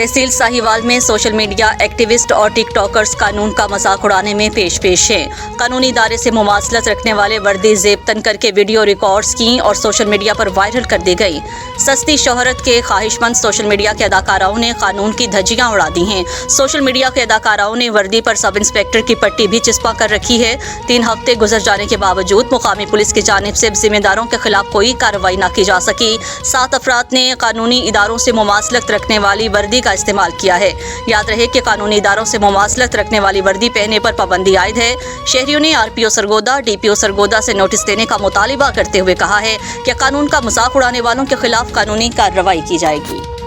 तहसील साहिवाल में social media activist और TikTokers कानून का मजाक उड़ाने में पेश हैं। कानूनी इदारे से मुमासलत रखने वाले वर्दी जेब तन करके वीडियो रिकॉर्ड्स की और सोशल मीडिया पर वायरल कर दी गई। सस्ती शोहरत के ख्वाहिशमंद सोशल मीडिया के अदाकाराओं ने कानून की धज्जियां उड़ा दी हैं। सोशल मीडिया के अदाकाराओं ने वर्दी पर सब इंस्पेक्टर की पट्टी भी चिपका कर रखी है। 3 हफ्ते गुजर जाने के बावजूद मुकामी पुलिस की जानिब से जिम्मेदारों के खिलाफ कोई कार्रवाई न की जा सकी। 7 अफराद ने कानूनी इदारों से मुमासलत रखने वाली वर्दी का इस्तेमाल किया है। याद रहे कि कानूनी इदारों से मुमासलत रखने वाली वर्दी पहनने पर पाबंदी आयद है। शहरियों ने आरपीओ सरगोदा, डीपीओ सरगोदा से नोटिस देने का मुतालिबा करते हुए कहा है कि कानून का मजाक उड़ाने वालों के खिलाफ कानूनी कार्रवाई की जाएगी।